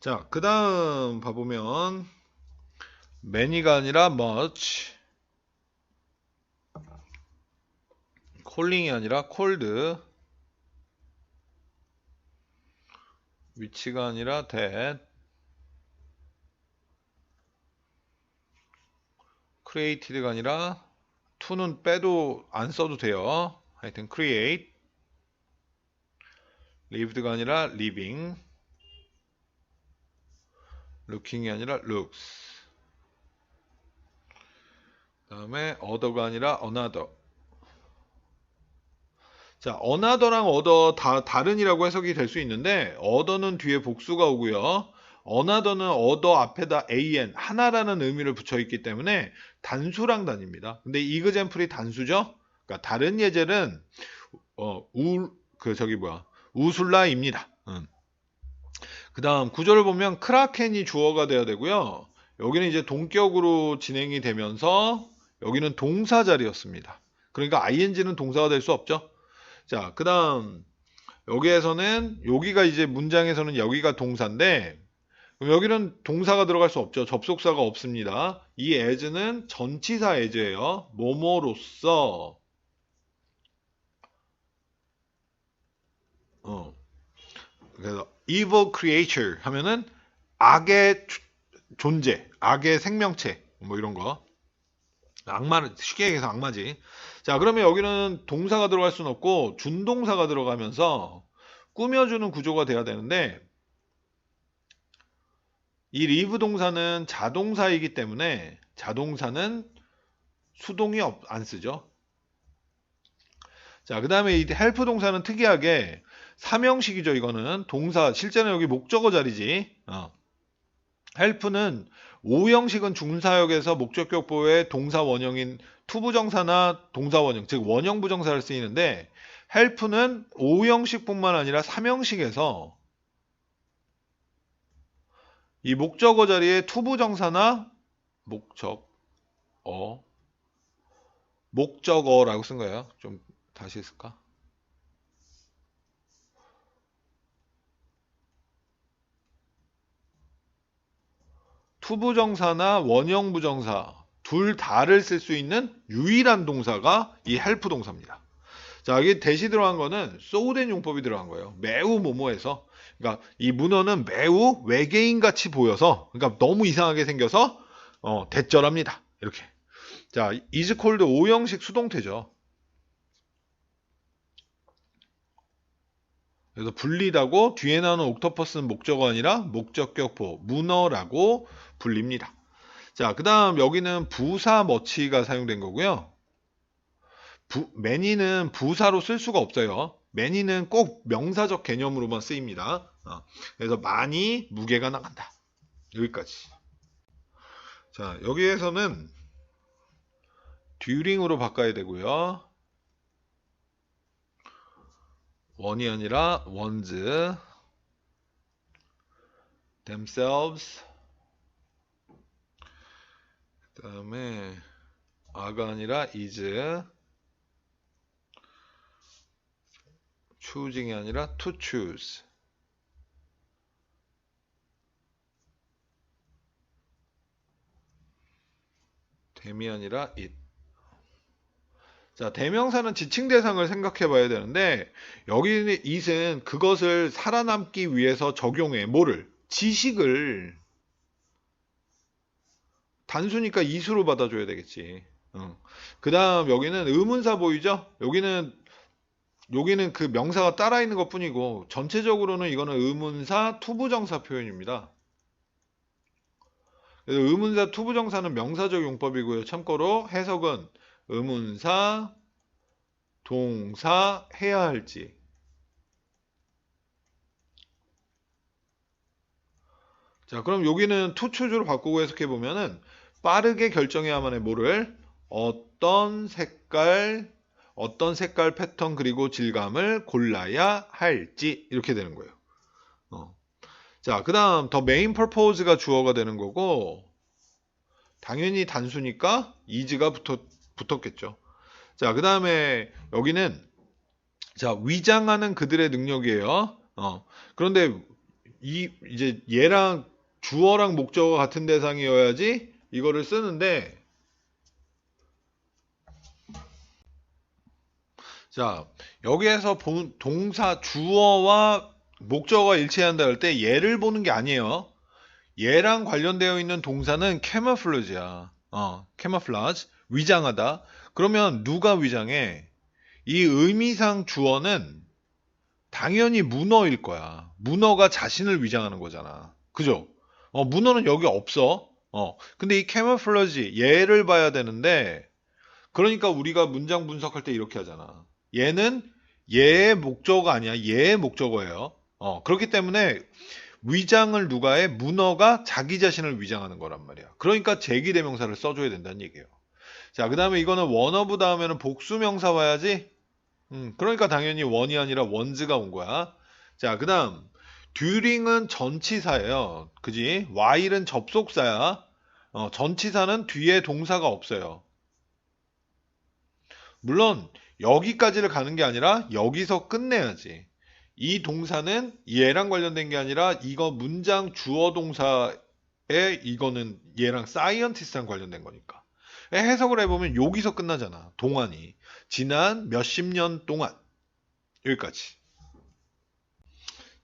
자, 그 다음 봐보면 many가 아니라 much, calling이 아니라 called, which가 아니라 that, created가 아니라 to는 빼도 안 써도 돼요. 하여튼 create, lived가 아니라 living, looking이 아니라 looks, 그 다음에 other가 아니라 another. 자, another랑 other 다 다른이라고 해석이 될 수 있는데 other는 뒤에 복수가 오고요. another는 other 앞에다 an 하나라는 의미를 붙여 있기 때문에 단수랑 다닙니다. 근데 example이 단수죠. 그러니까 다른 예절은 우술라입니다. 그 다음 구조를 보면 크라켄이 주어가 돼야 되고요. 여기는 이제 동격으로 진행이 되면서 여기는 동사 자리였습니다. 그러니까 ing는 동사가 될 수 없죠. 자, 그 다음 여기에서는 여기가 이제 문장에서는 여기가 동사인데 그럼 여기는 동사가 들어갈 수 없죠. 접속사가 없습니다. 이 as는 전치사 as예요. 뭐뭐로써 그래서 evil creature 하면은 악의 존재, 악의 생명체 뭐 이런 거. 악마는 쉽게 얘기해서 악마지. 자, 그러면 여기는 동사가 들어갈 수는 없고 준동사가 들어가면서 꾸며주는 구조가 돼야 되는데 이 live 동사는 자동사이기 때문에 자동사는 수동이 안 쓰죠. 자, 그 다음에 이 help 동사는 특이하게 삼형식이죠. 이거는 동사 실제는 여기 목적어 자리지. help는 오형식은 중사역에서 목적격보의 동사 원형인 투부정사나 동사 원형, 즉 원형 부정사를 쓰이는데 help는 오형식뿐만 아니라 삼형식에서 이 목적어 자리에 투부정사나 목적어라고 쓴 거예요. 좀 다시 했을까? 투부정사나 원형부정사 둘 다를 쓸 수 있는 유일한 동사가 이 help 동사입니다. 자, 여기 대시 들어간 거는 소된 용법이 들어간 거예요. 매우 뭐뭐해서. 그러니까 이 문어는 매우 외계인 같이 보여서, 그러니까 너무 이상하게 생겨서 대절합니다. 이렇게. 자, is cold 오형식 수동태죠. 그래서 불리다고 뒤에 나오는 옥토퍼스는 목적어 아니라 목적격보 문어라고 불립니다. 자, 그 다음 여기는 부사 머치가 사용된 거고요. many는 부사로 쓸 수가 없어요. many는 꼭 명사적 개념으로만 쓰입니다. 그래서 많이 무게가 나간다. 여기까지. 자, 여기에서는 during으로 바꿔야 되고요. one이 아니라 ones, themselves, 그 다음에 are가 아니라 is, choosing이 아니라 to choose. them이 아니라 it. 자, 대명사는 지칭 대상을 생각해 봐야 되는데 여기 it은 그것을 살아남기 위해서 적용해. 뭐를? 지식을. 단수니까 it으로 받아줘야 되겠지. 그 다음 여기는 의문사 보이죠? 여기는 그 명사가 따라 있는 것 뿐이고 전체적으로는 이거는 의문사 투부정사 표현입니다. 그래서 의문사 투부정사는 명사적 용법이고요. 참고로 해석은 의문사 동사 해야 할지. 자, 그럼 여기는 to choose로 바꾸고 해석해 보면은 빠르게 결정해야만 해. 뭐를? 어떤 색깔 패턴 그리고 질감을 골라야 할지 이렇게 되는 거예요. 자, 그 다음 더 메인 퍼포즈가 주어가 되는 거고 당연히 단수니까 is가 붙었겠죠. 자, 그 다음에 여기는 자 위장하는 그들의 능력이에요. 그런데 이제 얘랑 주어랑 목적어 같은 대상이어야지 이거를 쓰는데, 자, 여기에서 동사 주어와 목적어가 일치한다 할 때 얘를 보는 게 아니에요. 얘랑 관련되어 있는 동사는 camouflage야. camouflage. 위장하다. 그러면 누가 위장해? 이 의미상 주어는 당연히 문어일 거야. 문어가 자신을 위장하는 거잖아. 그죠? 문어는 여기 없어. 근데 이 camouflage, 얘를 봐야 되는데, 그러니까 우리가 문장 분석할 때 이렇게 하잖아. 얘는 얘의 목적어가 아니야. 얘의 목적어예요. 그렇기 때문에 위장을 누가 해? 문어가 자기 자신을 위장하는 거란 말이야. 그러니까 제기대명사를 써줘야 된다는 얘기예요. 자, 그 다음에 이거는 원어브 다음에는 복수명사 와야지. 그러니까 당연히 원이 아니라 원즈가 온 거야. 자, 그 다음 during은 전치사예요. 그지? while은 접속사야. 전치사는 뒤에 동사가 없어요. 물론 여기까지를 가는 게 아니라 여기서 끝내야지. 이 동사는 얘랑 관련된 게 아니라 이거 문장 주어 동사에 이거는 얘랑 scientist랑 관련된 거니까. 해석을 해보면 여기서 끝나잖아. 동안이. 지난 몇십 년 동안. 여기까지.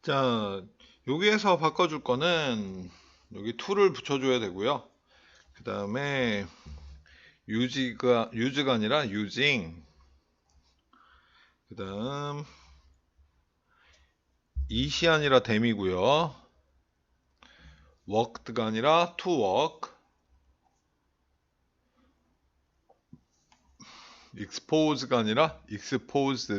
자, 여기에서 바꿔줄 거는 여기 to를 붙여줘야 되고요. 그 다음에 use가 아니라 using. 그 다음 it이 아니라 them이고요. worked가 아니라 to work. expose가 아니라 exposed.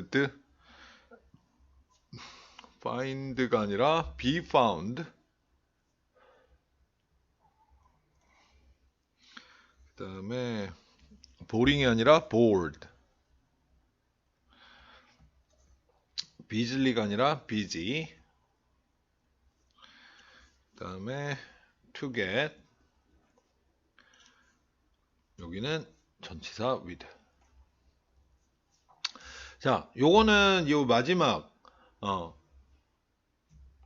find가 아니라 be found. 그 다음에 boring이 아니라 bored. busyl가 아니라 busy. 그 다음에 to get. 여기는 전치사 with. 자, 요거는 요 마지막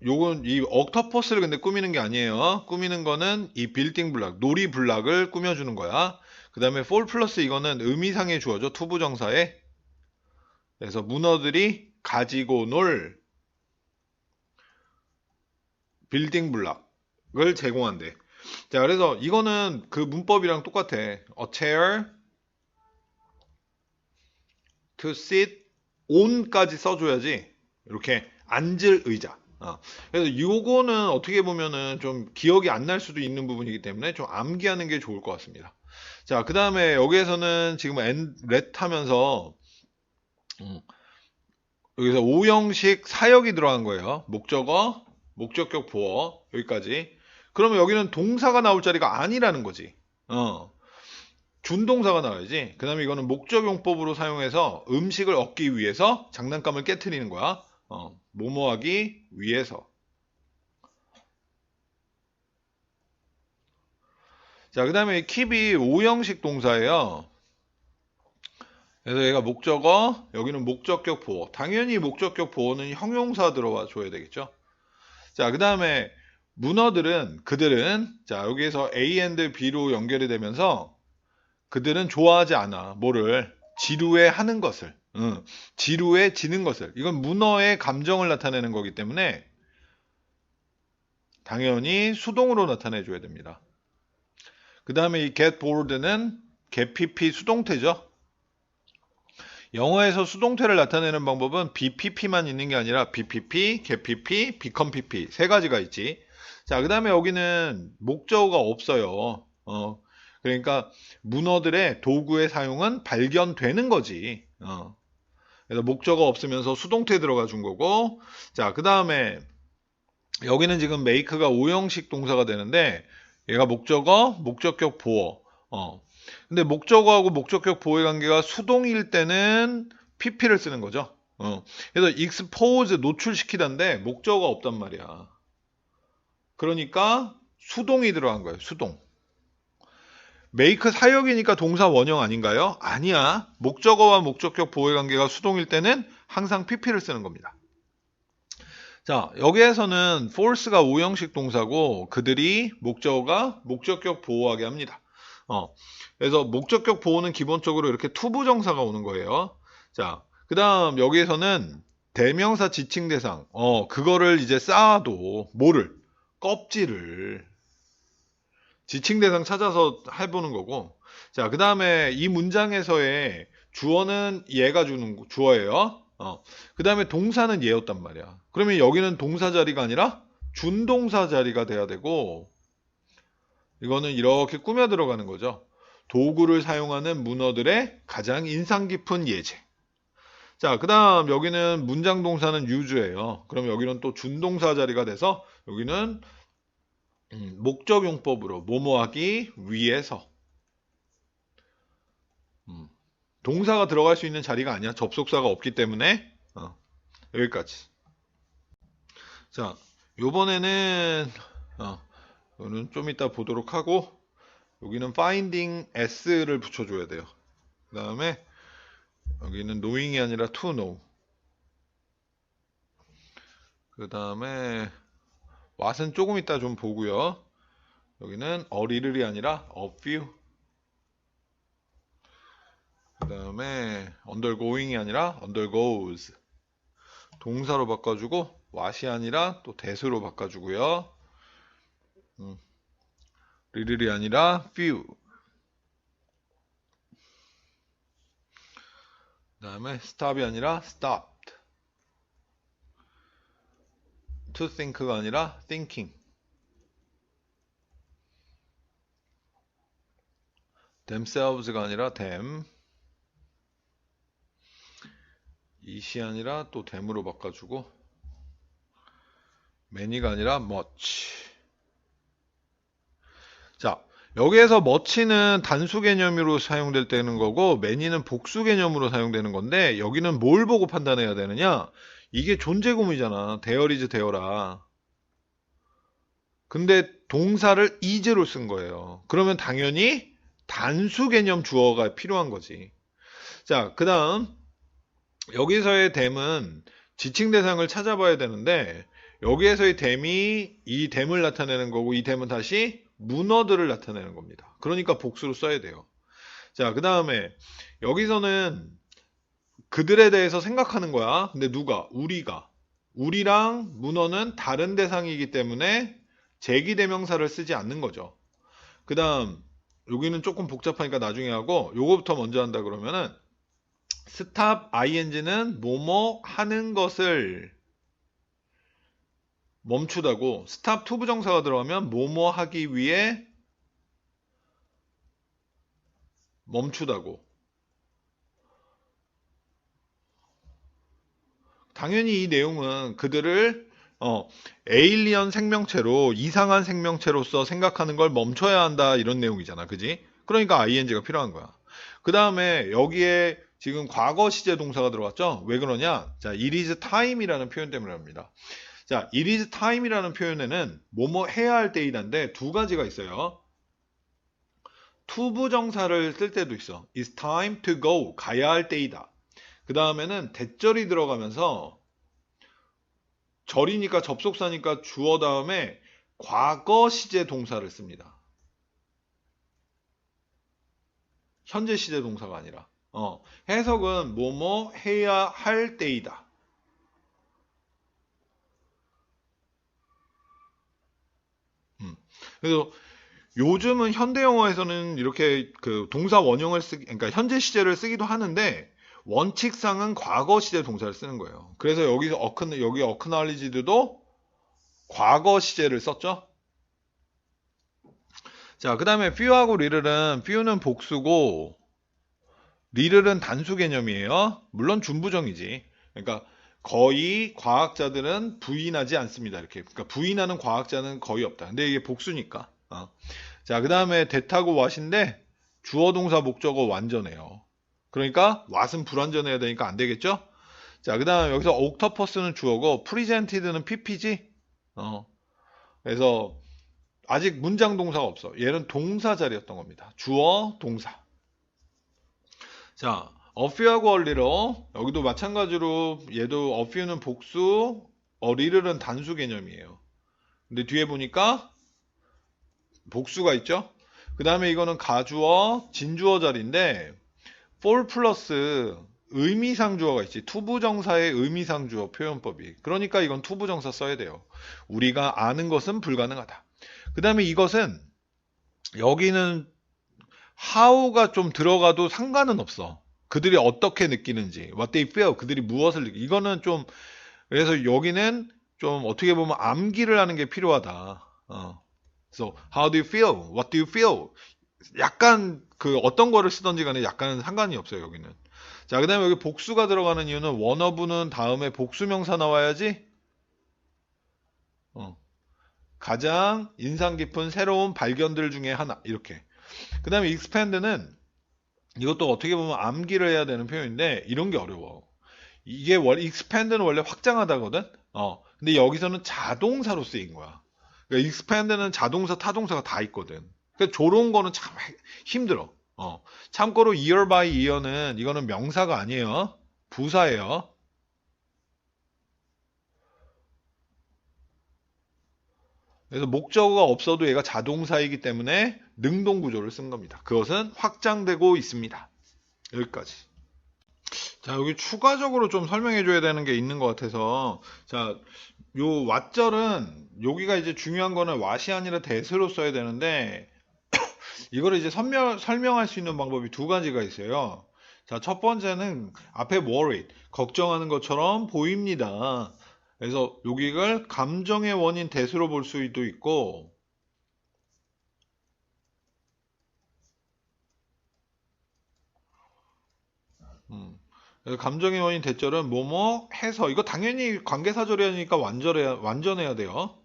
요건 이 옥토퍼스를 근데 꾸미는 게 아니에요. 꾸미는 거는 이 빌딩 블락, 놀이 블락을 꾸며주는 거야. 그 다음에 fall 플러스 이거는 의미상의 주어죠. 투부정사에. 그래서 문어들이 가지고 놀 빌딩 블락을 제공한대. 자, 그래서 이거는 그 문법이랑 똑같아. A chair to sit on까지 써줘야지. 이렇게 앉을 의자. 그래서 요거는 어떻게 보면은 좀 기억이 안 날 수도 있는 부분이기 때문에 좀 암기하는 게 좋을 것 같습니다. 자, 그 다음에 여기에서는 지금 let 하면서 여기서 오형식 사역이 들어간 거예요. 목적어, 목적격 보어 여기까지. 그러면 여기는 동사가 나올 자리가 아니라는 거지. 준동사가 나와야지. 그 다음에 이거는 목적용법으로 사용해서 음식을 얻기 위해서 장난감을 깨트리는 거야. 뭐뭐 하기 위해서. 자, 그 다음에 keep이 오형식 동사예요. 그래서 얘가 목적어, 여기는 목적격 보어. 당연히 목적격 보어는 형용사 들어와 줘야 되겠죠. 자, 그 다음에 문어들은, 그들은, 자, 여기에서 A and B로 연결이 되면서 그들은 좋아하지 않아. 뭐를? 지루해 하는 것을. 지루해 지는 것을. 이건 문어의 감정을 나타내는 거기 때문에 당연히 수동으로 나타내 줘야 됩니다. 그 다음에 이 get bored는 get pp 수동태죠. 영어에서 수동태를 나타내는 방법은 BPP만 있는 게 아니라 BPP, get pp, become pp 세 가지가 있지. 자, 그 다음에 여기는 목적어가 없어요. 그러니까 문어들의 도구의 사용은 발견되는 거지. 그래서 목적어 없으면서 수동태 들어가 준 거고. 자, 그 다음에 여기는 지금 make가 오형식 동사가 되는데 얘가 목적어, 목적격 보어. 근데 목적어하고 목적격 보어의 관계가 수동일 때는 pp를 쓰는 거죠. 그래서 expose 노출시키다인데 목적어가 없단 말이야. 그러니까 수동이 들어간 거예요. 수동. make 사역이니까 동사 원형 아닌가요? 아니야. 목적어와 목적격 보호의 관계가 수동일 때는 항상 pp를 쓰는 겁니다. 자, 여기에서는 force가 오형식 동사고 그들이 목적어가 목적격 보호하게 합니다. 그래서 목적격 보호는 기본적으로 이렇게 투부정사가 오는 거예요. 자, 그 다음 여기에서는 대명사 지칭 대상, 그거를 이제 쌓아도 뭐를? 껍질을. 지칭 대상 찾아서 해보는 거고. 자, 그 다음에 이 문장에서의 주어는 얘가 주는 주어예요. 그 다음에 동사는 얘였단 말이야. 그러면 여기는 동사 자리가 아니라 준동사 자리가 돼야 되고, 이거는 이렇게 꾸며 들어가는 거죠. 도구를 사용하는 문어들의 가장 인상 깊은 예제. 자, 그 다음 여기는 문장 동사는 use예요. 그럼 여기는 또 준동사 자리가 돼서 여기는 목적용법으로 뭐뭐 하기 위해서. 동사가 들어갈 수 있는 자리가 아니야. 접속사가 없기 때문에. 여기까지. 자, 요번에는 이거는 좀 이따 보도록 하고, 여기는 finding s를 붙여줘야 돼요. 그 다음에 여기는 knowing이 아니라 to know. 그 다음에 what은 조금 이따 좀 보고요. 여기는 a little이 아니라 a few. 그 다음에 undergoing이 아니라 undergoes. 동사로 바꿔주고 what이 아니라 또 that으로 바꿔주고요. little이 아니라 few. 그 다음에 stop이 아니라 stopped. to think가 아니라 thinking. themselves가 아니라 them. it이 아니라 또 them으로 바꿔주고 many가 아니라 much. 자, 여기에서 much는 단수 개념으로 사용될 때는 거고 many는 복수 개념으로 사용되는 건데 여기는 뭘 보고 판단해야 되느냐? 이게 존재구문이잖아. there is there라. 근데 동사를 is로 쓴 거예요. 그러면 당연히 단수 개념 주어가 필요한 거지. 자, 그 다음 여기서의 them은 지칭 대상을 찾아봐야 되는데 여기에서의 them이 이 them을 나타내는 거고 이 them은 다시 문어들을 나타내는 겁니다. 그러니까 복수로 써야 돼요. 자, 그 다음에 여기서는 그들에 대해서 생각하는 거야. 근데 누가? 우리가. 우리랑 문어는 다른 대상이기 때문에 제기대명사를 쓰지 않는 거죠. 그 다음 여기는 조금 복잡하니까 나중에 하고 요거부터 먼저 한다 그러면은 stop ing는 뭐뭐 하는 것을 멈추다고 stop 투부정사가 들어가면 뭐뭐 하기 위해 멈추다고. 당연히 이 내용은 그들을 에일리언 생명체로 이상한 생명체로서 생각하는 걸 멈춰야 한다 이런 내용이잖아. 그지? 그러니까 ing가 필요한 거야. 그 다음에 여기에 지금 과거 시제 동사가 들어갔죠? 왜 그러냐? 자, it is time이라는 표현 때문에 합니다. 자, it is time이라는 표현에는 뭐뭐 해야 할 때이란데 두 가지가 있어요. 투부정사를 쓸 때도 있어. It's time to go. 가야 할 때이다. 그 다음에는 대절이 들어가면서 절이니까 접속사니까 주어 다음에 과거 시제 동사를 씁니다. 현재 시제 동사가 아니라. 해석은 뭐뭐 해야 할 때이다. 그래서 요즘은 현대 영어에서는 이렇게 그 동사 원형을 그러니까 현재 시제를 쓰기도 하는데 원칙상은 과거 시제 동사를 쓰는 거예요. 그래서 여기서 여기 acknowledged도 과거 시제를 썼죠. 자, 그 다음에 few하고 few는 복수고 little은 단수 개념이에요. 물론 준부정이지. 그러니까 거의 과학자들은 부인하지 않습니다. 이렇게. 그러니까 부인하는 과학자는 거의 없다. 근데 이게 복수니까. 자, 그 다음에 that하고 what인데 주어 동사 목적어 완전해요. 그러니까 what은 불완전해야 되니까 안 되겠죠? 자, 그 다음 여기서 octopus는 주어고 presented는 pp지? 그래서 아직 문장 동사가 없어. 얘는 동사 자리였던 겁니다. 주어, 동사. 자, a few하고 a little 여기도 마찬가지로 얘도 a few는 복수, 리틀은 단수 개념이에요. 근데 뒤에 보니까 복수가 있죠? 그 다음에 이거는 가주어, 진주어 자리인데, for 플러스 의미상 주어가 있지. 투부정사의 의미상 주어 표현법이. 그러니까 이건 투부정사 써야 돼요. 우리가 아는 것은 불가능하다. 그 다음에 이것은, 여기는 how가 좀 들어가도 상관은 없어. 그들이 어떻게 느끼는지, what they feel, 그들이 무엇을 이거는 좀, 그래서 여기는 좀 어떻게 보면 암기를 하는 게 필요하다. 그래서 how do you feel? What do you feel? 약간 그 어떤 거를 쓰던지 간에 약간 상관이 없어요, 여기는. 자, 그다음에 여기 복수가 들어가는 이유는 one of는 다음에 복수명사 나와야지. 가장 인상 깊은 새로운 발견들 중에 하나 이렇게. 그다음에 expand는 이것도 어떻게 보면 암기를 해야 되는 표현인데 이런 게 어려워. 이게 expand는 원래 확장하다거든. 근데 여기서는 자동사로 쓰인 거야. 그러니까 expand는 자동사, 타동사가 다 있거든. 그러니까 저런 거는 참 힘들어. 참고로 year by year는 이거는 명사가 아니에요. 부사예요. 그래서 목적어가 없어도 얘가 자동사이기 때문에 능동 구조를 쓴 겁니다. 그것은 확장되고 있습니다. 여기까지. 자, 여기 추가적으로 좀 설명해 줘야 되는 게 있는 것 같아서. 자, 요 왓절은 여기가 이제 중요한 거는 왓이 아니라 대세로 써야 되는데 이거를 이제 설명할 수 있는 방법이 두 가지가 있어요. 자, 첫 번째는 앞에 worried, 걱정하는 것처럼 보입니다. 그래서 여기를 감정의 원인 대수로 볼 수도 있고, 그래서 감정의 원인 대절은 뭐뭐 해서, 이거 당연히 관계사절이니까 완전해야 돼요.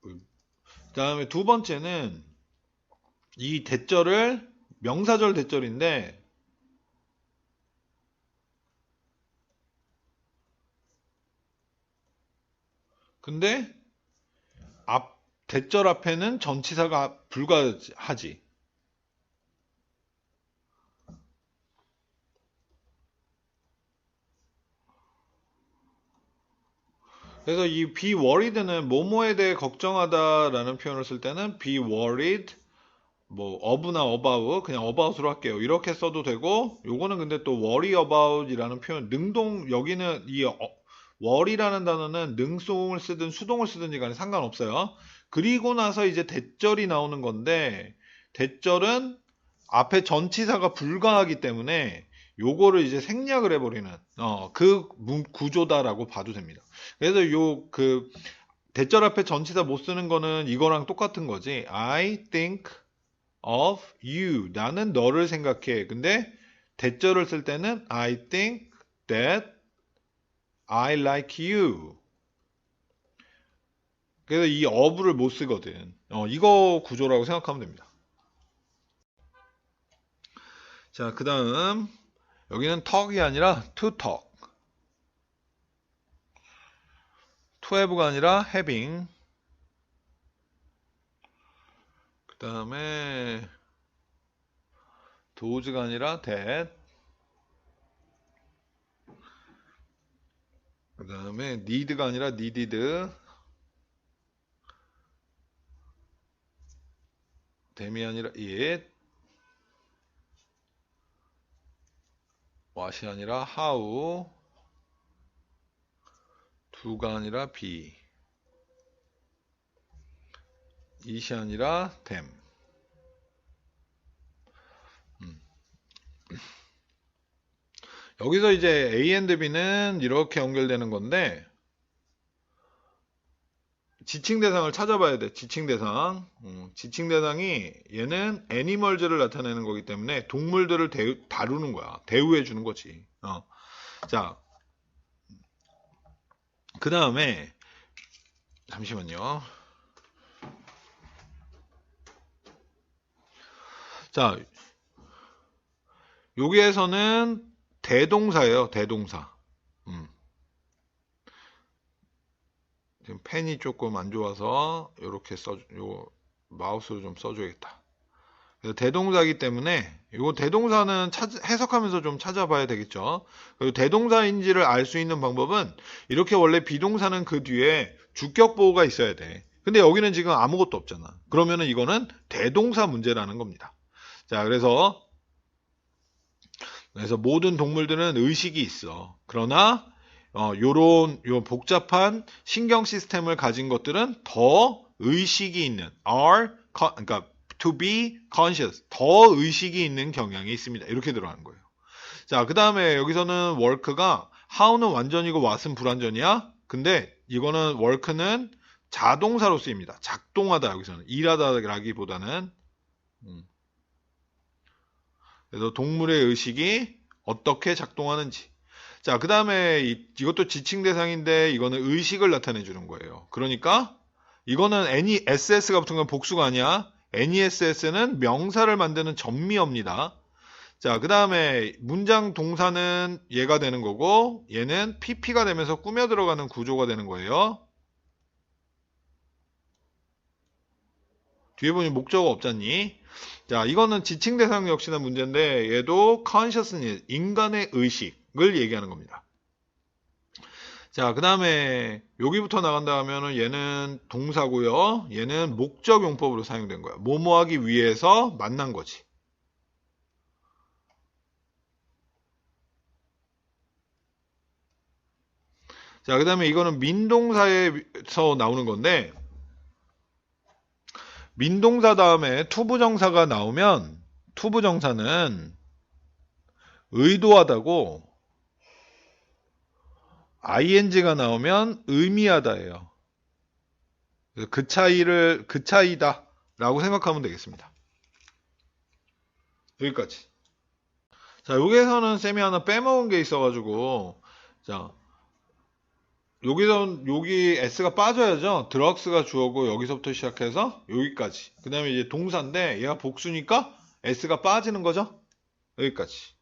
그 다음에 두 번째는 이 대절을 명사절 대절인데, 근데 대절 앞에는 전치사가 불가하지. 그래서 이 be worried는 뭐뭐에 대해 걱정하다라는 표현을 쓸 때는 be worried, 뭐 of나 about, 그냥 about으로 할게요. 이렇게 써도 되고, 요거는 근데 또 worry about이라는 표현, 능동, 여기는 이 worry라는 단어는 능동을 쓰든 수동을 쓰든지 간에 상관없어요. 그리고 나서 이제 대절이 나오는 건데, 대절은 앞에 전치사가 불가하기 때문에 요거를 이제 생략을 해버리는 그 구조다라고 봐도 됩니다. 그래서 요 그 대절 앞에 전치사 못 쓰는 거는 이거랑 똑같은 거지. I think of you. 나는 너를 생각해. 근데 대절을 쓸 때는 I think that I like you. 그래서 이 of를 못 쓰거든. 이거 구조라고 생각하면 됩니다. 자, 그 다음 여기는 talk이 아니라 to talk. to have가 아니라 having. 그 다음에 does가 아니라 that. 그 다음에 need가 아니라 needed. dam이 아니라 it. what이 아니라 how. do가 아니라 be. it이 아니라 them. 여기서 이제 A and B는 이렇게 연결되는 건데 지칭 대상을 찾아봐야 돼. 지칭 대상. 지칭 대상이 얘는 애니멀즈를 나타내는 거기 때문에 동물들을 다루는 거야. 대우해 주는 거지. 자, 그 다음에 잠시만요. 자, 여기에서는 대동사예요. 대동사. 지금 펜이 조금 안 좋아서 이렇게 요 마우스로 좀 써줘야겠다. 그래서 대동사이기 때문에 이거 대동사는 해석하면서 좀 찾아봐야 되겠죠. 그리고 대동사인지를 알 수 있는 방법은 이렇게 원래 비동사는 그 뒤에 주격 보호가 있어야 돼. 근데 여기는 지금 아무것도 없잖아. 그러면은 이거는 대동사 문제라는 겁니다. 자, 그래서 모든 동물들은 의식이 있어. 그러나 요 복잡한 신경 시스템을 가진 것들은 더 의식이 있는 그러니까 to be conscious, 더 의식이 있는 경향이 있습니다. 이렇게 들어가는 거예요. 자, 그 다음에 여기서는 work가 how는 완전이고 what은 불완전이야. 근데 이거는 work는 자동사로 쓰입니다. 작동하다, 여기서는 일하다라기보다는. 그래서 동물의 의식이 어떻게 작동하는지. 자, 그 다음에 이것도 지칭 대상인데 이거는 의식을 나타내 주는 거예요. 그러니까 이거는 NESS가 붙은 건 복수가 아니야. NESS는 명사를 만드는 전미어입니다. 자, 그 다음에 문장 동사는 얘가 되는 거고 얘는 PP가 되면서 꾸며 들어가는 구조가 되는 거예요. 뒤에 보니 목적어 없잖니? 자, 이거는 지칭 대상 역시나 문제인데 얘도 consciousness, 인간의 의식을 얘기하는 겁니다. 자, 그 다음에 여기부터 나간다 하면은 얘는 동사고요. 얘는 목적 용법으로 사용된 거야. 뭐뭐 하기 위해서 만난 거지. 자, 그 다음에 이거는 민동사에서 나오는 건데 민동사 다음에 투부정사가 나오면 투부정사는 의도하다고 ing가 나오면 의미하다예요. 그 차이다 라고 생각하면 되겠습니다. 여기까지. 자, 여기에서는 쌤이 하나 빼먹은 게 있어가지고, 자, 여기 S가 빠져야죠. 드럭스가 주어고 여기서부터 시작해서 여기까지. 그 다음에 이제 동사인데 얘가 복수니까 S가 빠지는 거죠. 여기까지.